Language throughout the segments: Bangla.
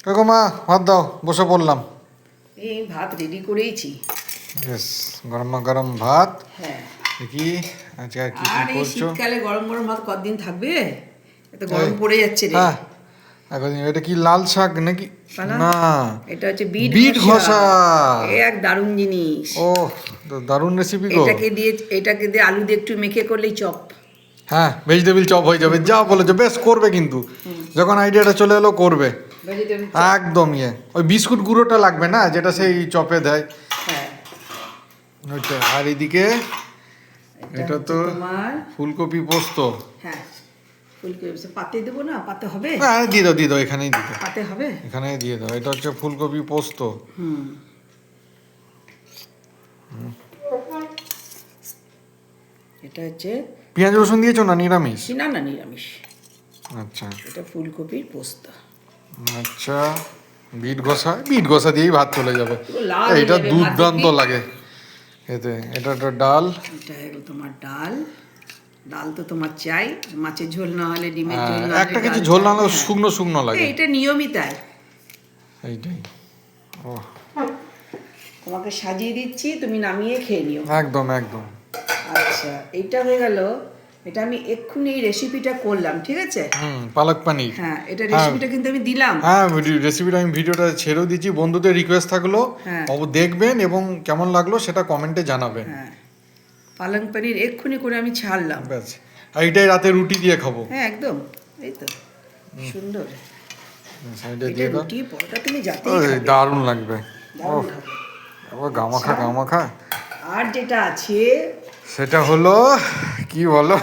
দেখো মা, ভাত দাও, বসে পড়লাম। এই ভাত রেডি করেইছি। বেশ, গরমা গরম ভাত। হ্যাঁ, দেখি আজকে আর কি কি আর এই করছো। শীতকালে গরম গরম ভাত কতদিন থাকবে? এত গরম পড়ে যাচ্ছে রে। হ্যাঁ, এখন এটা কি লাল শাক নাকি? পালা? না, এটা হচ্ছে বিট ঘষা। এ এক দারুণ জিনিস। ও, তো দারুণ রেসিপি গো। এটাকে দিয়ে আলু দিয়ে একটু মেখে করলেই চপ। হ্যাঁ, ভেজিটেবিল চপ হয়ে যাবে, যা বলেছো। বেশ, করবে কিন্তু যখন আইডিয়াটা চলে এলো করবে ভেজিটেবল একদম। ওই বিস্কুট গুঁড়োটা লাগবে না, যেটা সেই চপে দেয়, হ্যাঁ। ওইটা। আর এদিকে এটা তো তোমার ফুলকপি পোস্ত। হ্যাঁ, ফুলকপি পাতে দেবো না? পাতে হবে? হ্যাঁ, দিয়ে দাও, এখানেই দিয়ে দাও। পাতে হবে? এখানেই দিয়ে দাও। এটা হচ্ছে ফুলকপি পোস্ত। হুম। এটা হচ্ছে পেঁয়াজ রসুন দিয়েছো না নিরামিষ? না না, নিরামিষ। আচ্ছা এটা ফুলকপির পোস্ত। আচ্ছা, বিট ঘষা দিয়েই ভাত চলে যাবে। পুরো লাল হয়ে এটা যাবে, দুর্দান্ত ভাত দেখবি? লাগে এতে। এটা একটা ডাল। এটা হলো তোমার ডাল। ডাল তো তোমার চাই, মাছের ঝোল না হলে, ডিমের ঝোল না হলে একটা কিছু ডাল ঝোল না চাই। হলেও হ্যাঁ। শুকনো শুকনো লাগে। এটা নিয়মই তাই। এইটাই। ও, তোমাকে সাজিয়ে দিচ্ছি, তুমি নামিয়ে খেয়ে নিও। একদম একদম। আচ্ছা, এইটা হয়ে গেল। এটা আমি এক্ষুনি এই রেসিপিটা করলাম, ঠিক আছে? পালক পানির। হ্যাঁ, এটা রেসিপিটা কিন্তু আমি দিলাম। হ্যাঁ, রেসিপিটা আমি ভিডিওটা ছেড়েও দিচ্ছি। বন্ধুদের রিকোয়েস্ট থাকলো হ্যাঁ। দেখবেন এবং কেমন লাগলো সেটা কমেন্টে জানাবেন। হ্যাঁ, পালং পানির এক্ষুনি করে আমি ছাড়লাম। ব্যাস, আর এটাই রাতে রুটি দিয়ে খাবো। হ্যাঁ, একদম। এই তো সুন্দর। সাইডে এটা দিয়ে দাও। রুটি পরোটা তুমি যাতেই ওই খাবে, দারুণ লাগবে। দারুণ খাবে। আবার গামাখা। আর যেটা আছে সেটা হলো কি বলো,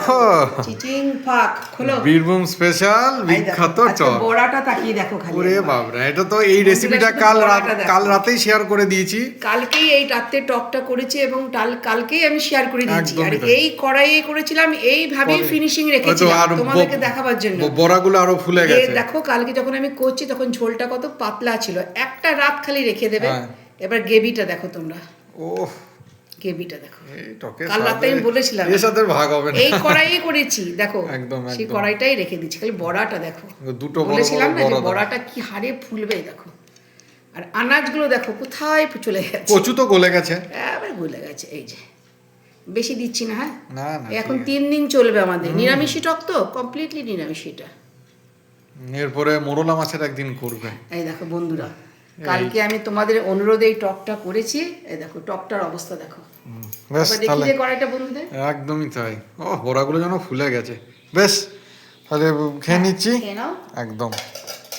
চিচিং ফাক খোলো। বীরভূম স্পেশাল এই দেখো, বিখ্যাত আজকে চপ। বড়াটা তাকিয়ে দেখো খালি ওরে একবার। বাবরা, এটা তো এই রেসিপিটা শুধু বড়াটা দেখো। কাল রাতেই শেয়ার করে দিয়েছি। কালকেই এই রাতে টকটা করেছি এবং কালকেই আমি শেয়ার করে দিয়েছি। একদমই আর তাই। এই কড়াইয়ে করেছিলাম, এইভাবেই পরে- ফিনিশিং হয়তো রেখেছিলাম আর তোমাদেরকে দেখাবার জন্য। বড়াগুলো আরো ফুলে যে গেছে। দেখো, কালকে যখন আমি করছি তখন ঝোলটা কত পাতলা ছিল। একটা রাত খালি রেখে দেবে। হ্যাঁ। এবার গ্রেভিটা দেখো তোমরা, ও, গ্রেভিটা দেখো। এই টকের কাল রাতে আমি বলেছিলাম এর সাথে ভাগ হবে না। এই কড়াইয়ে করেছি, দেখো। একদম, সেই একদম। কড়াইটাই রেখে দিচ্ছি, খালি বড়াটা দেখো। দুটো বড় বলেছিলাম না যে বড় দাও। বড়াটা কি হারে ফুলবে, দেখো। আর আনাজগুলো দেখো কোথায় চলে গেছে। কচু তো গলে গেছে। এবার গলে গেছে, এই যে। বেশি দিচ্ছি না, হ্যাঁ। না না, এখন ঠিক আছে। 3 দিন চলবে আমাদের নিরামিষি টক, তো কমপ্লিটলি নিরামিষ এটা। এরপরে মোরলা মাছের একদিন করবে। এই দেখো বন্ধুরা, কালকে আমি তোমাদের অনুরোধে এই টকটা করেছি। এই দেখো টকটার অবস্থা দেখো। বেশ, একবার দেখি তাহলে যে কড়াইটা বন্ধুদের। একদমই তাই। ও, বড়াগুলো যেন ফুলে গেছে। বেশ, তাহলে খেয়ে নিচ্ছি। খেয়ে নাও। একদম।